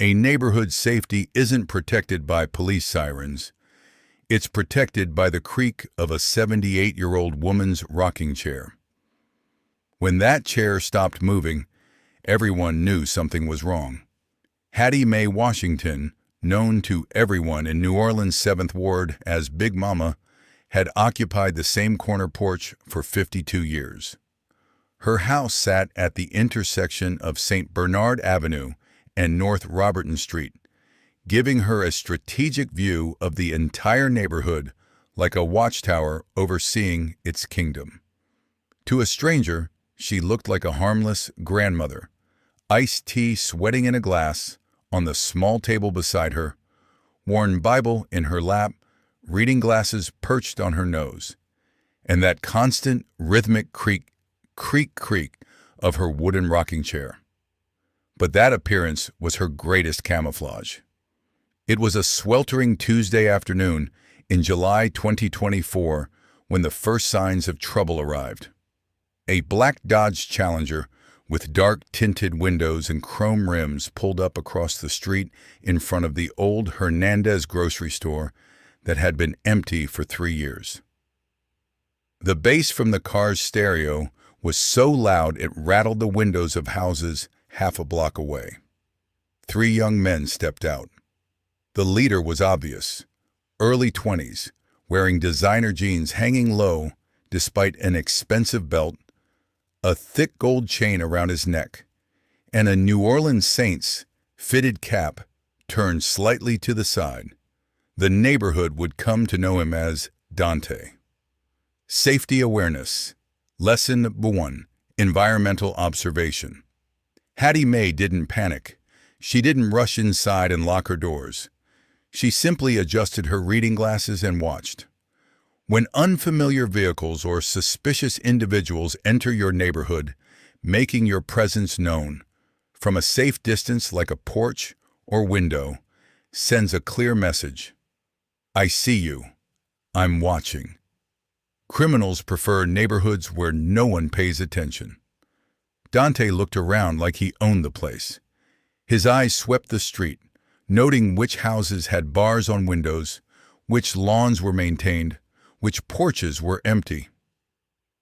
A neighborhood's safety isn't protected by police sirens. It's protected by the creak of a 78-year-old woman's rocking chair. When that chair stopped moving, everyone knew something was wrong. Hattie Mae Washington, known to everyone in New Orleans' 7th Ward as Big Mama, had occupied the same corner porch for 52 years. Her house sat at the intersection of St. Bernard Avenue and North Roberton Street, giving her a strategic view of the entire neighborhood like a watchtower overseeing its kingdom. To a stranger, she looked like a harmless grandmother, iced tea sweating in a glass on the small table beside her, worn Bible in her lap, reading glasses perched on her nose, and that constant rhythmic creak, creak, creak of her wooden rocking chair. But that appearance was her greatest camouflage. It was a sweltering Tuesday afternoon in July 2024 when the first signs of trouble arrived. A black Dodge Challenger with dark-tinted windows and chrome rims pulled up across the street in front of the old Hernandez grocery store that had been empty for 3 years. The bass from the car's stereo was so loud it rattled the windows of houses half a block away. 3 young men stepped out. The leader was obvious, early 20s, wearing designer jeans hanging low despite an expensive belt, a thick gold chain around his neck, and a New Orleans Saints fitted cap turned slightly to the side. The neighborhood would come to know him as Dante. Safety awareness. Lesson 1. Environmental observation. Hattie Mae didn't panic. She didn't rush inside and lock her doors. She simply adjusted her reading glasses and watched. When unfamiliar vehicles or suspicious individuals enter your neighborhood, making your presence known, from a safe distance like a porch or window, sends a clear message. I see you. I'm watching. Criminals prefer neighborhoods where no one pays attention. Dante looked around like he owned the place. His eyes swept the street, noting which houses had bars on windows, which lawns were maintained, which porches were empty.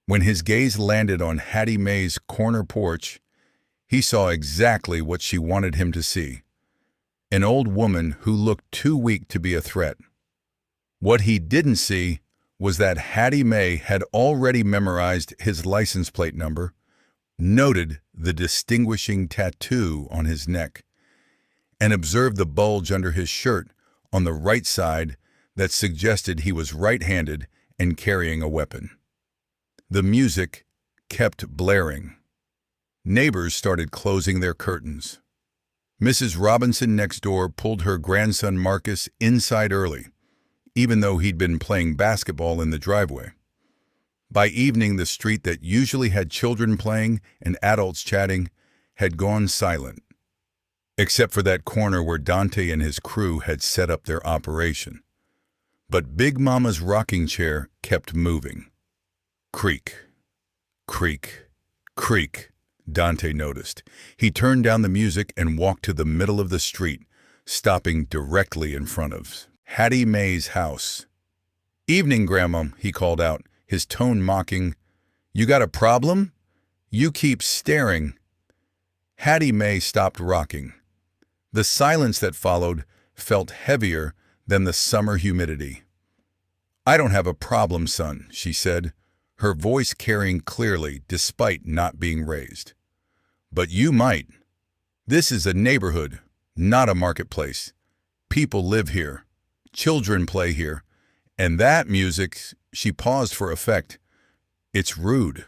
When his gaze landed on Hattie Mae's corner porch, he saw exactly what she wanted him to see. An old woman who looked too weak to be a threat. What he didn't see was that Hattie Mae had already memorized his license plate number, noted the distinguishing tattoo on his neck, and observed the bulge under his shirt on the right side that suggested he was right-handed and carrying a weapon. The music kept blaring. Neighbors started closing their curtains. Mrs. Robinson next door pulled her grandson Marcus inside early, even though he'd been playing basketball in the driveway. By evening, the street that usually had children playing and adults chatting had gone silent, except for that corner where Dante and his crew had set up their operation. But Big Mama's rocking chair kept moving. Creak, creak, creak, Dante noticed. He turned down the music and walked to the middle of the street, stopping directly in front of Hattie Mae's house. "Evening, Grandma," he called out, his tone mocking. "You got a problem? You keep staring." Hattie Mae stopped rocking. The silence that followed felt heavier than the summer humidity. "I don't have a problem, son," she said, her voice carrying clearly despite not being raised. "But you might. This is a neighborhood, not a marketplace. People live here. Children play here. And that music," she paused for effect, "it's rude."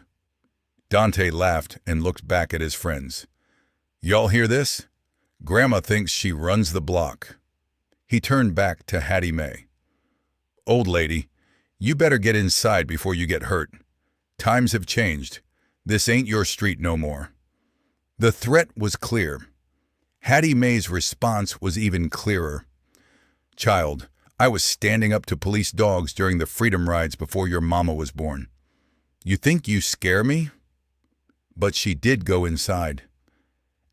Dante laughed and looked back at his friends. "Y'all hear this? Grandma thinks she runs the block." He turned back to Hattie Mae. "Old lady, you better get inside before you get hurt. Times have changed. This ain't your street no more." The threat was clear. Hattie Mae's response was even clearer. "Child, I was standing up to police dogs during the freedom rides before your mama was born. You think you scare me?" But she did go inside.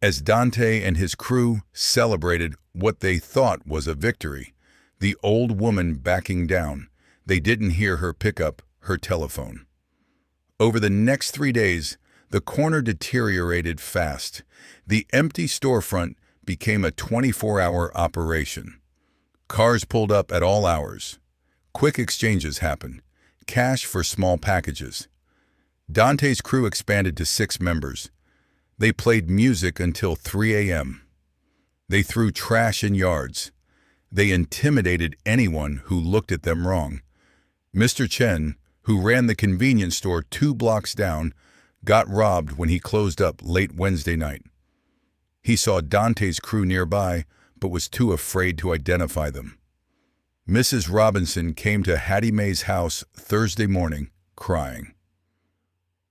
As Dante and his crew celebrated what they thought was a victory, the old woman backing down, they didn't hear her pick up her telephone. Over the next 3 days, the corner deteriorated fast. The empty storefront became a 24-hour operation. Cars pulled up at all hours. Quick exchanges happened. Cash for small packages. Dante's crew expanded to 6 members. They played music until 3 a.m. They threw trash in yards. They intimidated anyone who looked at them wrong. Mr. Chen, who ran the convenience store 2 blocks down, got robbed when he closed up late Wednesday night. He saw Dante's crew nearby, but was too afraid to identify them. Mrs. Robinson came to Hattie Mae's house Thursday morning, crying.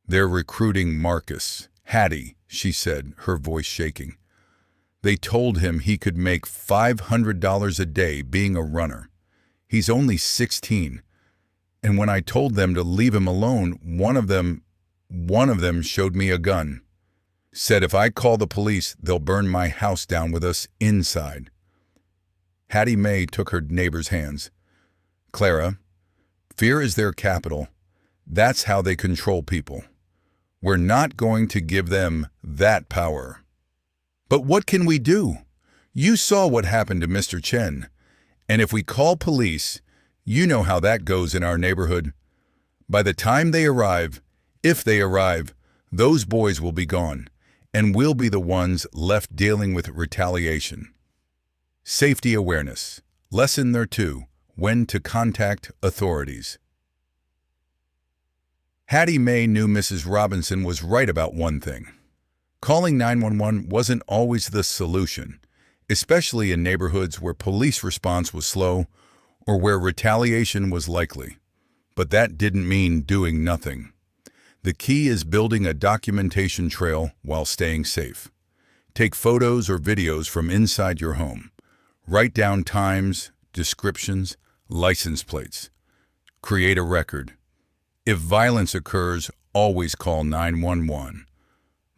"They're recruiting Marcus. Hattie," she said, her voice shaking. "They told him he could make $500 a day being a runner. He's only 16. And when I told them to leave him alone, one of them showed me a gun. Said if I call the police, they'll burn my house down with us inside." Hattie Mae took her neighbor's hands. "Clara, fear is their capital. That's how they control people. We're not going to give them that power." "But what can we do? You saw what happened to Mr. Chen. And if we call police, you know how that goes in our neighborhood. By the time they arrive, if they arrive, those boys will be gone, and we'll be the ones left dealing with retaliation." Safety awareness. Lesson there too, when to contact authorities. Hattie Mae knew Mrs. Robinson was right about one thing. Calling 911 wasn't always the solution, especially in neighborhoods where police response was slow or where retaliation was likely. But that didn't mean doing nothing. The key is building a documentation trail while staying safe. Take photos or videos from inside your home. Write down times, descriptions, license plates. Create a record. If violence occurs, always call 911.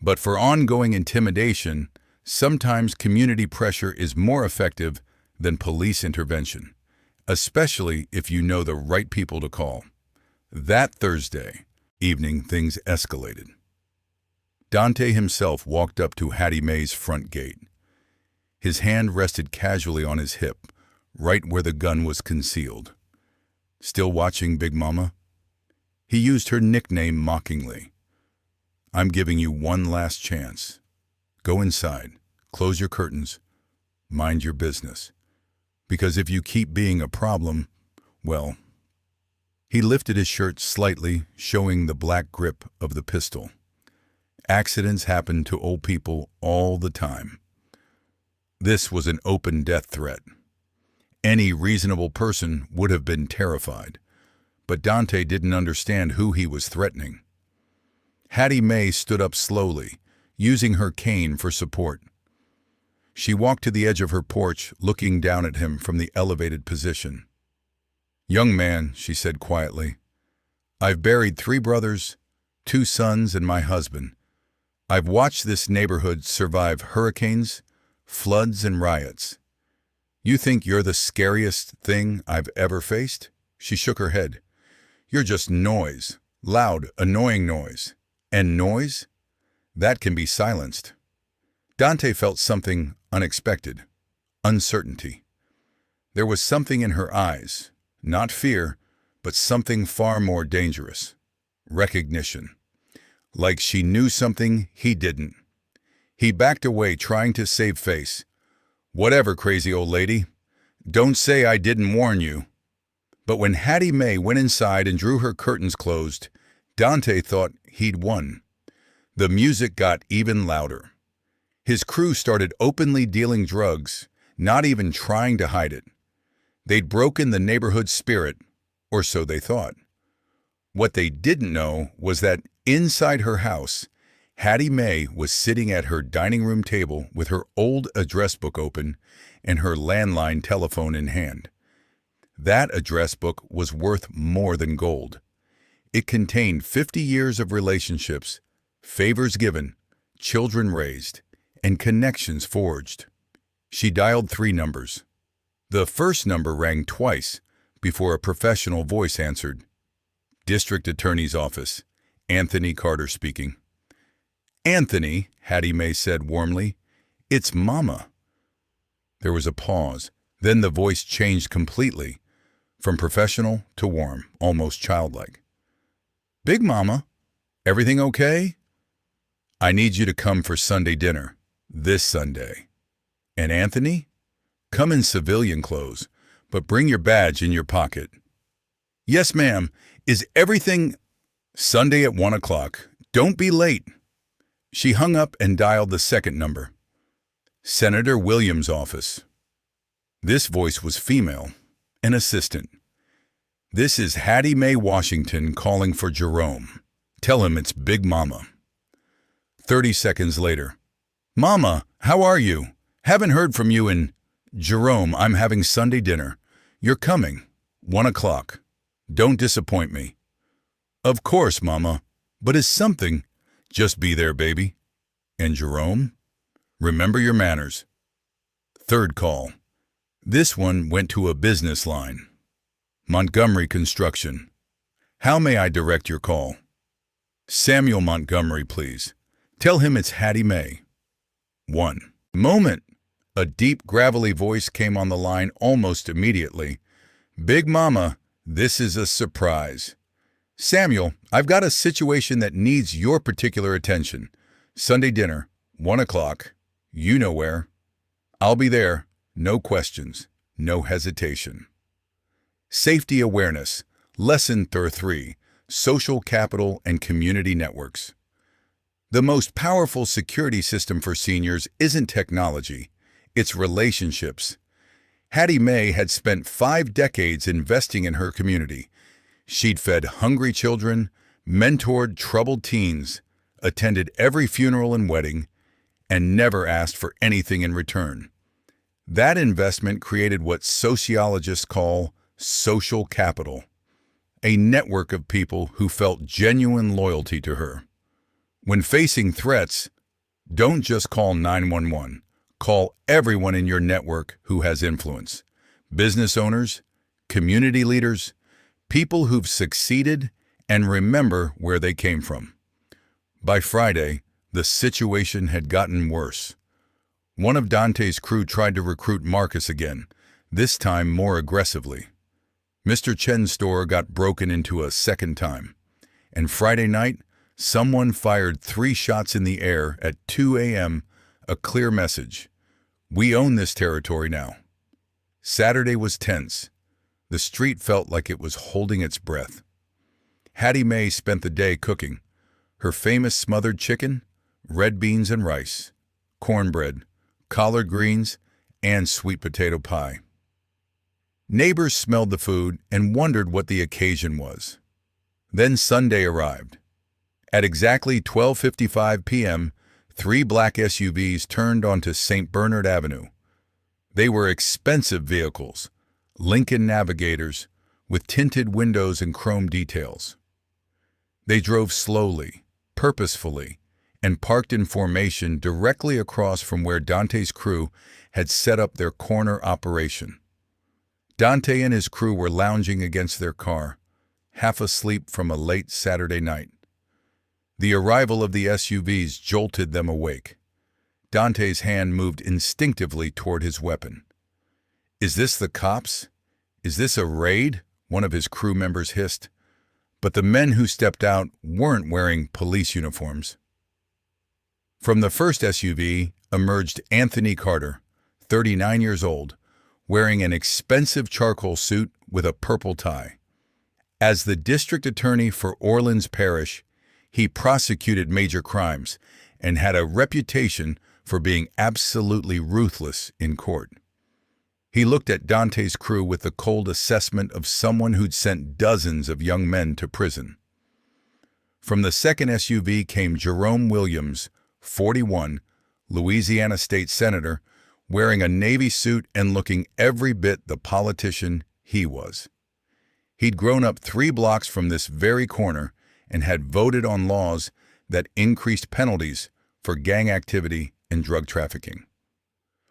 But for ongoing intimidation, sometimes community pressure is more effective than police intervention, especially if you know the right people to call. That Thursday evening, things escalated. Dante himself walked up to Hattie Mae's front gate. His hand rested casually on his hip, right where the gun was concealed. "Still watching, Big Mama?" He used her nickname mockingly. "I'm giving you one last chance. Go inside, close your curtains, mind your business. Because if you keep being a problem, well..." He lifted his shirt slightly, showing the black grip of the pistol. Accidents happen to old people all the time. This was an open death threat. Any reasonable person would have been terrified, but Dante didn't understand who he was threatening. Hattie Mae stood up slowly, using her cane for support. She walked to the edge of her porch, looking down at him from the elevated position. "Young man," she said quietly, "I've buried 3 brothers, 2 sons, and my husband. I've watched this neighborhood survive hurricanes, floods, and riots. You think you're the scariest thing I've ever faced?" She shook her head. "You're just noise, loud, annoying noise. And noise? That can be silenced." Dante felt something unexpected, uncertainty. There was something in her eyes, not fear, but something far more dangerous. Recognition. Like she knew something he didn't. He backed away, trying to save face. "Whatever, crazy old lady. Don't say I didn't warn you." But when Hattie Mae went inside and drew her curtains closed, Dante thought he'd won. The music got even louder. His crew started openly dealing drugs, not even trying to hide it. They'd broken the neighborhood spirit, or so they thought. What they didn't know was that inside her house, Hattie Mae was sitting at her dining room table with her old address book open and her landline telephone in hand. That address book was worth more than gold. It contained 50 years of relationships, favors given, children raised, and connections forged. She dialed 3 numbers. The first number rang twice before a professional voice answered. District Attorney's Office. Anthony Carter speaking. Anthony, Hattie Mae said warmly, it's Mama. There was a pause. Then the voice changed completely, from professional to warm, almost childlike. Big Mama, everything okay? I need you to come for Sunday dinner, this Sunday. And Anthony? Come in civilian clothes, but bring your badge in your pocket. Yes, ma'am. Is everything... Sunday at 1 o'clock. Don't be late. She hung up and dialed the second number. Senator Williams' office. This voice was female, an assistant. This is Hattie Mae Washington calling for Jerome. Tell him it's Big Mama. 30 seconds later. Mama, how are you? Haven't heard from you in... Jerome, I'm having Sunday dinner. You're coming. 1 o'clock. Don't disappoint me. Of course, Mama. But is something... Just be there, baby. And Jerome? Remember your manners. Third call. This one went to a business line. Montgomery Construction. How may I direct your call? Samuel Montgomery, please. Tell him it's Hattie Mae. 1 moment. A deep, gravelly voice came on the line almost immediately. Big Mama, this is a surprise. Samuel, I've got a situation that needs your particular attention. Sunday dinner, 1 o'clock. You know where. I'll be there. No questions. No hesitation. Safety Awareness. Lesson 3. Social Capital and Community Networks. The most powerful security system for seniors isn't technology. It's relationships. Hattie Mae had spent 5 decades investing in her community. She'd fed hungry children, mentored troubled teens, attended every funeral and wedding, and never asked for anything in return. That investment created what sociologists call social capital, a network of people who felt genuine loyalty to her. When facing threats, don't just call 911. Call everyone in your network who has influence. Business owners, community leaders, people who've succeeded, and remember where they came from. By Friday, the situation had gotten worse. One of Dante's crew tried to recruit Marcus again, this time more aggressively. Mr. Chen's store got broken into a second time, and Friday night, someone fired 3 shots in the air at 2 a.m., a clear message. We own this territory now. Saturday was tense. The street felt like it was holding its breath. Hattie Mae spent the day cooking. Her famous smothered chicken, red beans and rice, cornbread, collard greens, and sweet potato pie. Neighbors smelled the food and wondered what the occasion was. Then Sunday arrived. At exactly 12:55 p.m., 3 black SUVs turned onto St. Bernard Avenue. They were expensive vehicles, Lincoln Navigators, with tinted windows and chrome details. They drove slowly, purposefully, and parked in formation directly across from where Dante's crew had set up their corner operation. Dante and his crew were lounging against their car, half asleep from a late Saturday night. The arrival of the SUVs jolted them awake. Dante's hand moved instinctively toward his weapon. "Is this the cops? Is this a raid?" one of his crew members hissed. But the men who stepped out weren't wearing police uniforms. From the first SUV emerged Anthony Carter, 39 years old, wearing an expensive charcoal suit with a purple tie. As the district attorney for Orleans Parish, he prosecuted major crimes and had a reputation for being absolutely ruthless in court. He looked at Dante's crew with the cold assessment of someone who'd sent dozens of young men to prison. From the second SUV came Jerome Williams, 41, Louisiana state senator, wearing a Navy suit and looking every bit the politician he was. He'd grown up 3 blocks from this very corner and had voted on laws that increased penalties for gang activity and drug trafficking.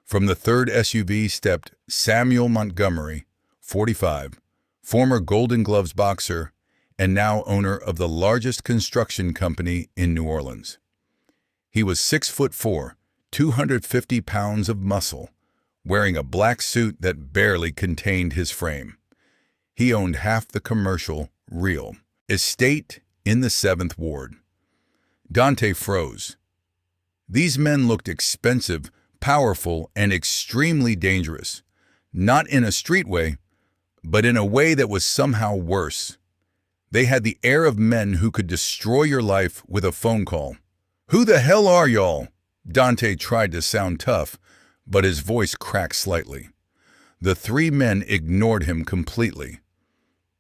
From the third SUV stepped Samuel Montgomery, 45, former Golden Gloves boxer and now owner of the largest construction company in New Orleans. He was 6'4", 250 pounds of muscle, wearing a black suit that barely contained his frame. He owned half the commercial, real estate in the 7th Ward. Dante froze. These men looked expensive, powerful, and extremely dangerous, not in a street way, but in a way that was somehow worse. They had the air of men who could destroy your life with a phone call. "Who the hell are y'all?" Dante tried to sound tough, but his voice cracked slightly. The three men ignored him completely.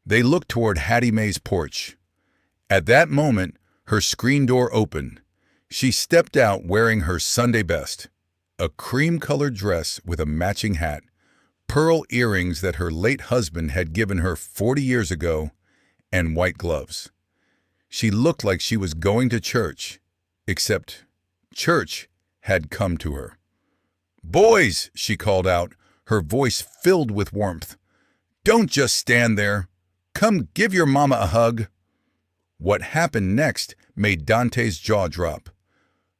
They looked toward Hattie Mae's porch. At that moment, her screen door opened. She stepped out wearing her Sunday best, a cream-colored dress with a matching hat, pearl earrings that her late husband had given her 40 years ago, and white gloves. She looked like she was going to church, except church had come to her. "Boys," she called out, her voice filled with warmth. "Don't just stand there. Come give your mama a hug." What happened next made Dante's jaw drop.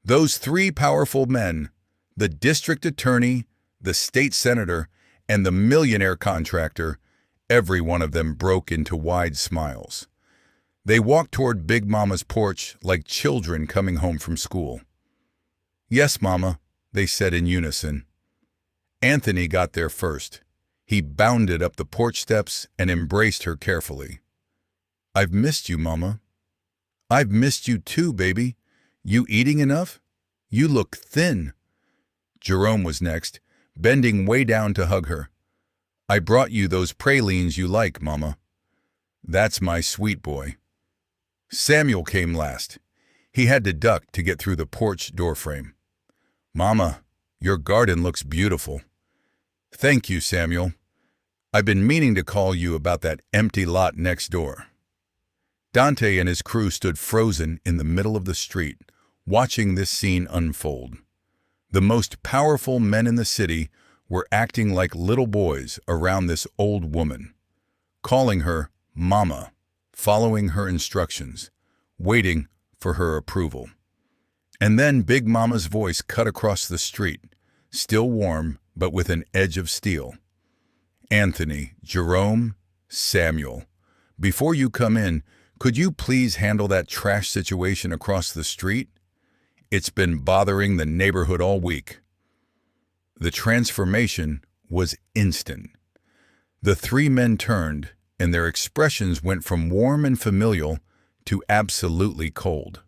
Those three powerful men, the district attorney, the state senator, and the millionaire contractor, every one of them broke into wide smiles. They walked toward Big Mama's porch like children coming home from school. "Yes, Mama," they said in unison. Anthony got there first. He bounded up the porch steps and embraced her carefully. "I've missed you, Mama." "I've missed you too, baby. You eating enough? You look thin." Jerome was next, bending way down to hug her. "I brought you those pralines you like, Mama." "That's my sweet boy." Samuel came last. He had to duck to get through the porch doorframe. "Mama, your garden looks beautiful." "Thank you, Samuel. I've been meaning to call you about that empty lot next door." Dante and his crew stood frozen in the middle of the street, watching this scene unfold. The most powerful men in the city were acting like little boys around this old woman, calling her Mama, following her instructions, waiting for her approval. And then Big Mama's voice cut across the street, still warm but with an edge of steel. "Anthony, Jerome, Samuel, before you come in, could you please handle that trash situation across the street? It's been bothering the neighborhood all week." The transformation was instant. The three men turned, and their expressions went from warm and familial to absolutely cold.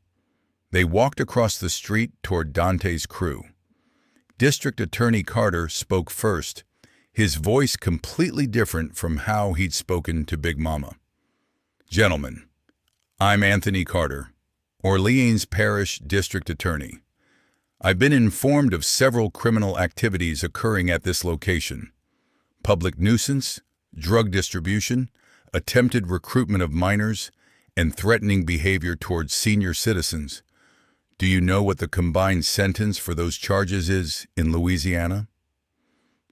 They walked across the street toward Dante's crew. District Attorney Carter spoke first, his voice completely different from how he'd spoken to Big Mama. "Gentlemen, I'm Anthony Carter, Orleans Parish District Attorney. I've been informed of several criminal activities occurring at this location: public nuisance, drug distribution, attempted recruitment of minors, and threatening behavior towards senior citizens. Do you know what the combined sentence for those charges is in Louisiana?"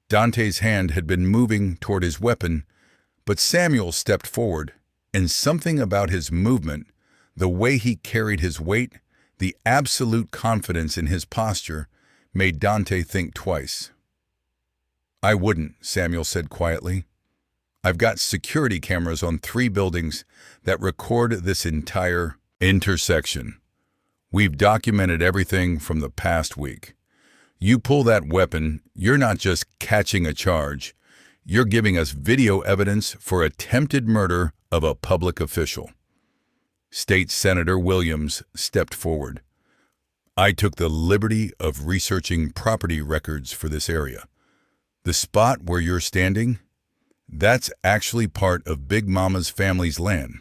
Dante's hand had been moving toward his weapon, but Samuel stepped forward, and something about his movement, the way he carried his weight, the absolute confidence in his posture, made Dante think twice. "I wouldn't," Samuel said quietly. "I've got security cameras on 3 buildings that record this entire intersection. We've documented everything from the past week. You pull that weapon, you're not just catching a charge, you're giving us video evidence for attempted murder of a public official." State Senator Williams stepped forward. "I took the liberty of researching property records for this area. The spot where you're standing, that's actually part of Big Mama's family's land,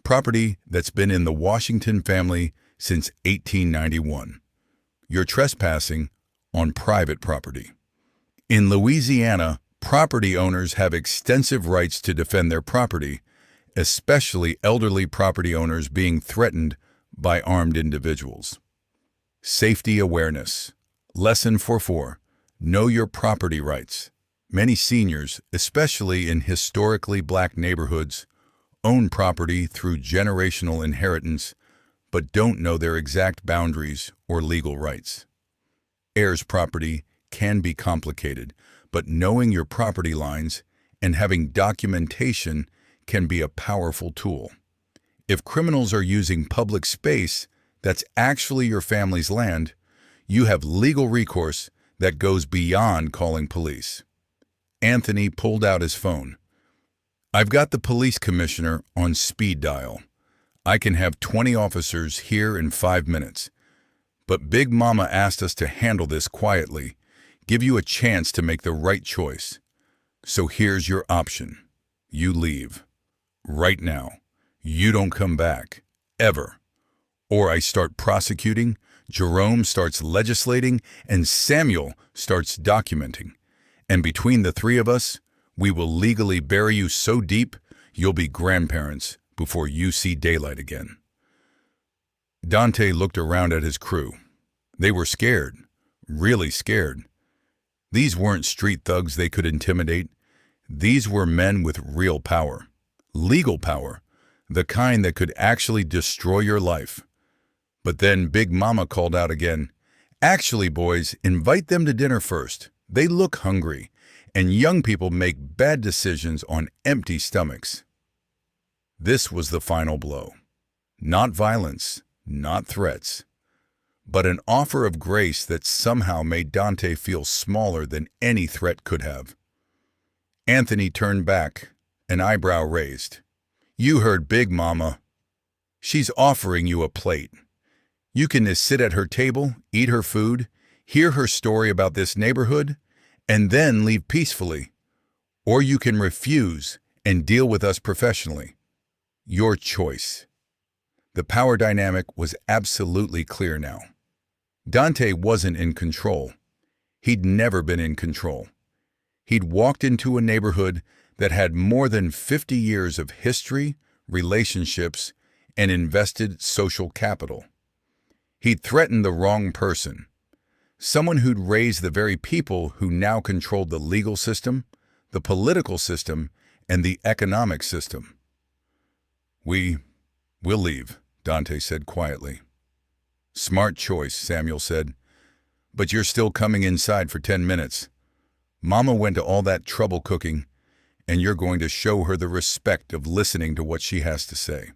property that's been in the Washington family since 1891. You're trespassing on private property. In Louisiana, property owners have extensive rights to defend their property, especially elderly property owners being threatened by armed individuals. Safety awareness. Lesson 44. Know your property rights. Many seniors, especially in historically black neighborhoods, own property through generational inheritance, but don't know their exact boundaries or legal rights. Heirs' property can be complicated, but knowing your property lines and having documentation can be a powerful tool. If criminals are using public space that's actually your family's land, you have legal recourse that goes beyond calling police. Anthony pulled out his phone. I've got the police commissioner on speed dial. I can have 20 officers here in 5 minutes. But Big Mama asked us to handle this quietly, give you a chance to make the right choice. So here's your option. You leave. Right now. You don't come back. Ever. Or I start prosecuting, Jerome starts legislating, and Samuel starts documenting. And between the three of us, we will legally bury you so deep, you'll be grandparents before you see daylight again. Dante looked around at his crew. They were scared, really scared. These weren't street thugs they could intimidate. These were men with real power, legal power, the kind that could actually destroy your life. But then Big Mama called out again, "Actually, boys, invite them to dinner first. They look hungry, and young people make bad decisions on empty stomachs." This was the final blow. Not violence, not threats, but an offer of grace that somehow made Dante feel smaller than any threat could have. Anthony turned back, an eyebrow raised. "You heard Big Mama. She's offering you a plate. You can just sit at her table, eat her food, hear her story about this neighborhood, and then leave peacefully. Or you can refuse and deal with us professionally. Your choice." The power dynamic was absolutely clear now. Dante wasn't in control. He'd never been in control. He'd walked into a neighborhood that had more than 50 years of history, relationships, and invested social capital. He'd threatened the wrong person, someone who'd raised the very people who now controlled the legal system, the political system, and the economic system. We'll leave," Dante said quietly. "Smart choice," Samuel said. "But you're still coming inside for 10 minutes. Mama went to all that trouble cooking, and you're going to show her the respect of listening to what she has to say."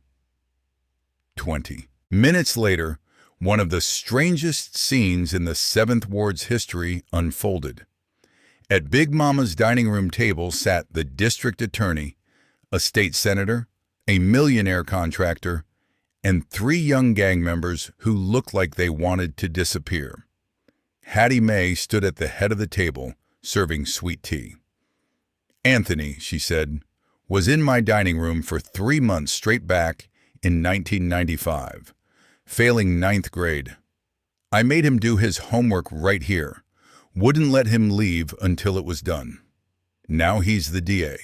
20 minutes later, one of the strangest scenes in the 7th Ward's history unfolded. At Big Mama's dining room table sat the district attorney, a state senator, a millionaire contractor, and 3 young gang members who looked like they wanted to disappear. Hattie Mae stood at the head of the table, serving sweet tea. "Anthony," she said, "was in my dining room for 3 months straight back in 1995. Failing 9th grade. I made him do his homework right here. Wouldn't let him leave until it was done. Now he's the DA.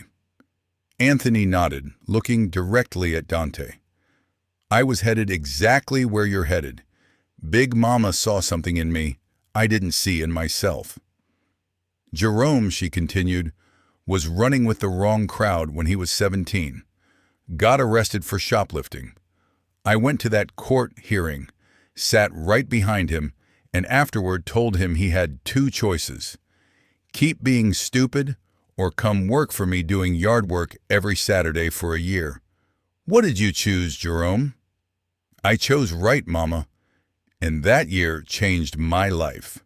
Anthony nodded, looking directly at Dante. "I was headed exactly where you're headed. Big Mama saw something in me I didn't see in myself." "Jerome," she continued, "was running with the wrong crowd when he was 17. Got arrested for shoplifting. I went to that court hearing, sat right behind him, and afterward told him he had 2 choices. Keep being stupid or come work for me doing yard work every Saturday for a year. What did you choose, Jerome?" "I chose right, Mama, and that year changed my life."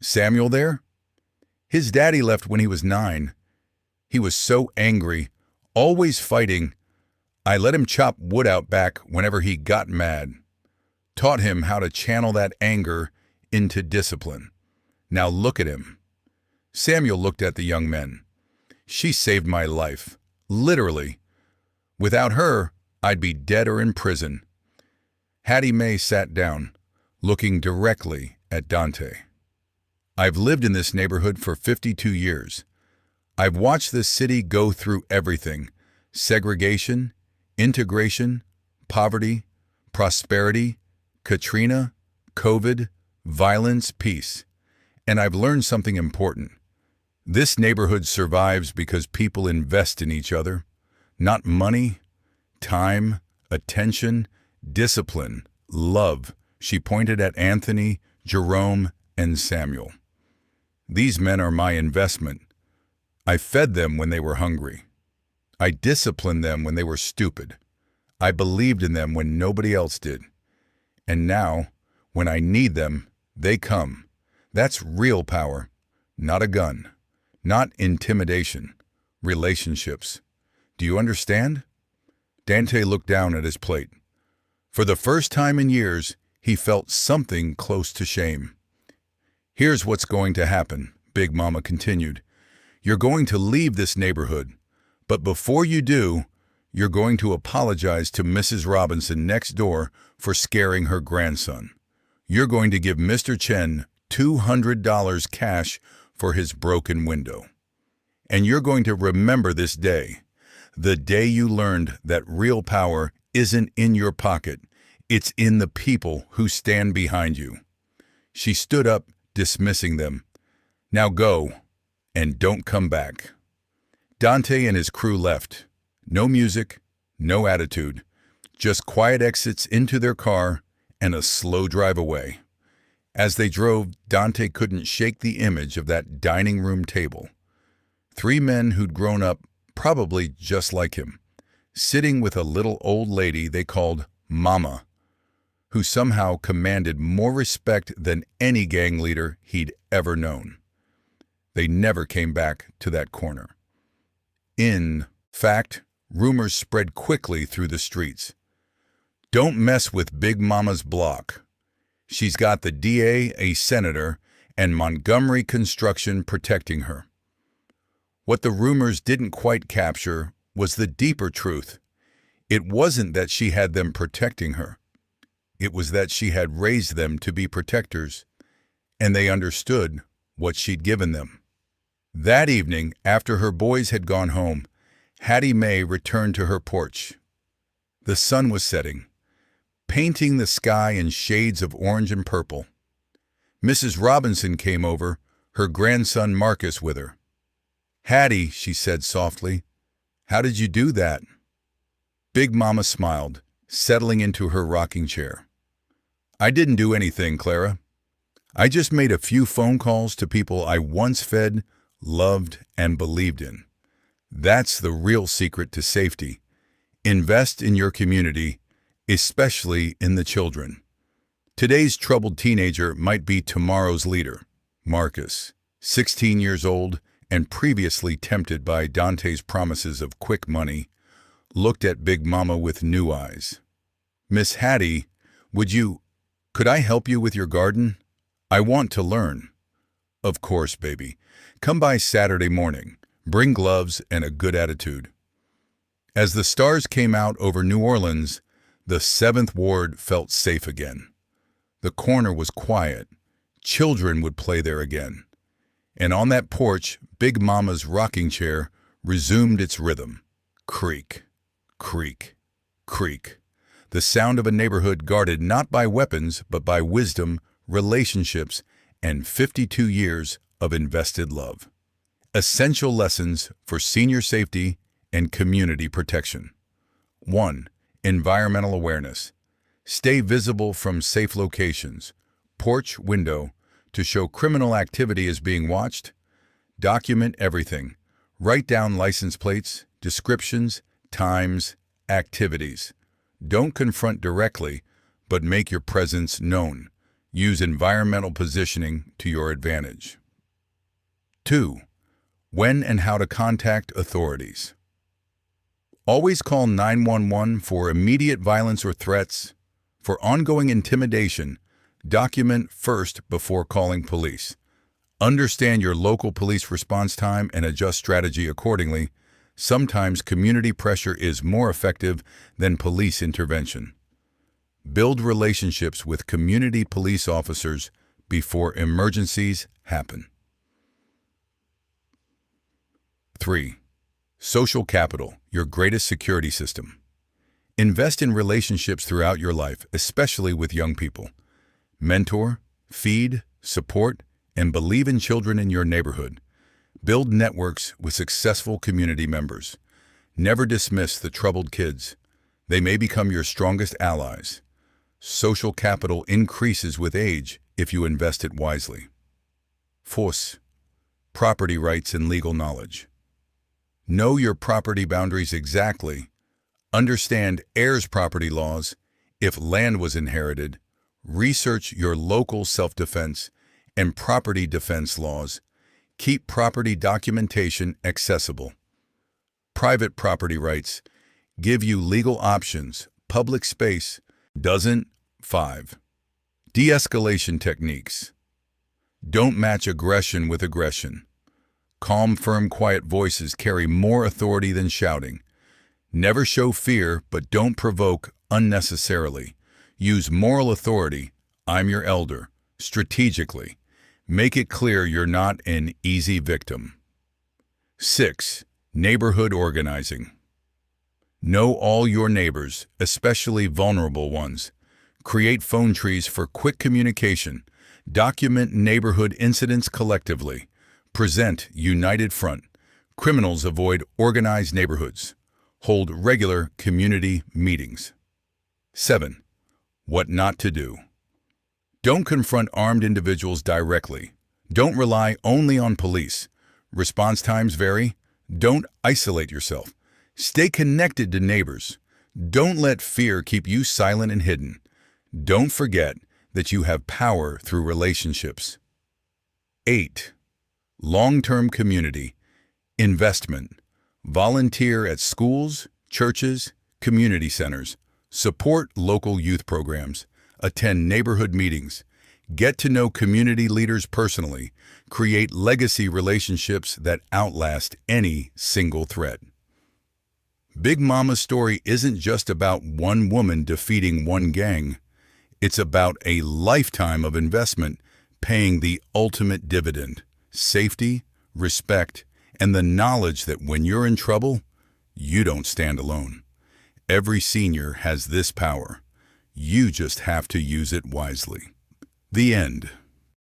"Samuel there?" "His daddy left when he was 9. He was so angry, always fighting. I let him chop wood out back whenever he got mad. Taught him how to channel that anger into discipline. Now look at him." Samuel looked at the young men. "She saved my life, literally. Without her, I'd be dead or in prison." Hattie Mae sat down, looking directly at Dante. "I've lived in this neighborhood for 52 years. I've watched this city go through everything: segregation, integration, poverty, prosperity, Katrina, COVID, violence, peace. And I've learned something important. This neighborhood survives because people invest in each other, not money, time, attention, discipline, love. She pointed at Anthony, Jerome, and Samuel. These men are my investment. I fed them when they were hungry. I disciplined them when they were stupid. I believed in them when nobody else did. And now, when I need them, they come. That's real power, not a gun, not intimidation, relationships. Do you understand? Dante looked down at his plate. For the first time in years, he felt something close to shame. Here's what's going to happen, Big Mama continued. You're going to leave this neighborhood, but before you do, you're going to apologize to Mrs. Robinson next door for scaring her grandson. You're going to give Mr. Chen $200 cash for his broken window. And you're going to remember this day, the day you learned that real power isn't in your pocket, it's in the people who stand behind you. She stood up, dismissing them. Now go, and don't come back. Dante and his crew left. No music, no attitude, just quiet exits into their car and a slow drive away. As they drove, Dante couldn't shake the image of that dining room table. 3 men who'd grown up probably just like him, sitting with a little old lady they called Mama, who somehow commanded more respect than any gang leader he'd ever known. They never came back to that corner. In fact, rumors spread quickly through the streets. Don't mess with Big Mama's block. She's got the DA, a senator, and Montgomery Construction protecting her. What the rumors didn't quite capture was the deeper truth. It wasn't that she had them protecting her. It was that she had raised them to be protectors, and they understood what she'd given them. That evening, after her boys had gone home, Hattie Mae returned to her porch. The sun was setting, painting the sky in shades of orange and purple. Mrs. Robinson came over, her grandson Marcus with her. "Hattie," she said softly, "how did you do that?" Big Mama smiled, settling into her rocking chair. "I didn't do anything, Clara. I just made a few phone calls to people I once fed, loved, and believed in. That's the real secret to safety. Invest in your community, especially in the children. Today's troubled teenager might be tomorrow's leader." Marcus, 16 years old and previously tempted by Dante's promises of quick money, looked at Big Mama with new eyes. "Miss Hattie, could I help you with your garden? I want to learn." "Of course, baby. Come by Saturday morning. Bring gloves and a good attitude." As the stars came out over New Orleans, the 7th Ward felt safe again. The corner was quiet. Children would play there again. And on that porch, Big Mama's rocking chair resumed its rhythm. Creak, creak, creak. The sound of a neighborhood guarded not by weapons, but by wisdom, relationships, and 52 years of invested love. Essential lessons for senior safety and community protection. 1. Environmental awareness. Stay visible from safe locations, porch, window, to show criminal activity is being watched. Document everything. Write down license plates, descriptions, times, activities. Don't confront directly, but make your presence known. Use environmental positioning to your advantage. 2. When and how to contact authorities. Always call 911 for immediate violence or threats. For ongoing intimidation, document first before calling police. Understand your local police response time and adjust strategy accordingly. Sometimes community pressure is more effective than police intervention. Build relationships with community police officers before emergencies happen. 3. Social capital, your greatest security system. Invest in relationships throughout your life, especially with young people. Mentor, feed, support, and believe in children in your neighborhood. Build networks with successful community members. Never dismiss the troubled kids. They may become your strongest allies. Social capital increases with age if you invest it wisely. Force. Property rights and legal knowledge. Know your property boundaries exactly. Understand heirs' property laws. If land was inherited, research your local self-defense and property defense laws. Keep property documentation accessible. Private property rights give you legal options. Public space doesn't. 5. De-escalation techniques. Don't match aggression with aggression. Calm, firm, quiet voices carry more authority than shouting. Never show fear, but don't provoke unnecessarily. Use moral authority, I'm your elder, strategically. Make it clear you're not an easy victim. 6. Neighborhood organizing. Know all your neighbors, especially vulnerable ones. Create phone trees for quick communication. Document neighborhood incidents collectively. Present united front. Criminals avoid organized neighborhoods. Hold regular community meetings. 7. What not to do. Don't confront armed individuals directly. Don't rely only on police. Response times vary. Don't isolate yourself. Stay connected to neighbors. Don't let fear keep you silent and hidden. Don't forget that you have power through relationships. 8. Long-term community. Investment. Volunteer at schools, churches, community centers. Support local youth programs. Attend neighborhood meetings. Get to know community leaders personally. Create legacy relationships that outlast any single threat. Big Mama's story isn't just about one woman defeating one gang. It's about a lifetime of investment paying the ultimate dividend: safety, respect, and the knowledge that when you're in trouble, you don't stand alone. Every senior has this power. You just have to use it wisely. The end.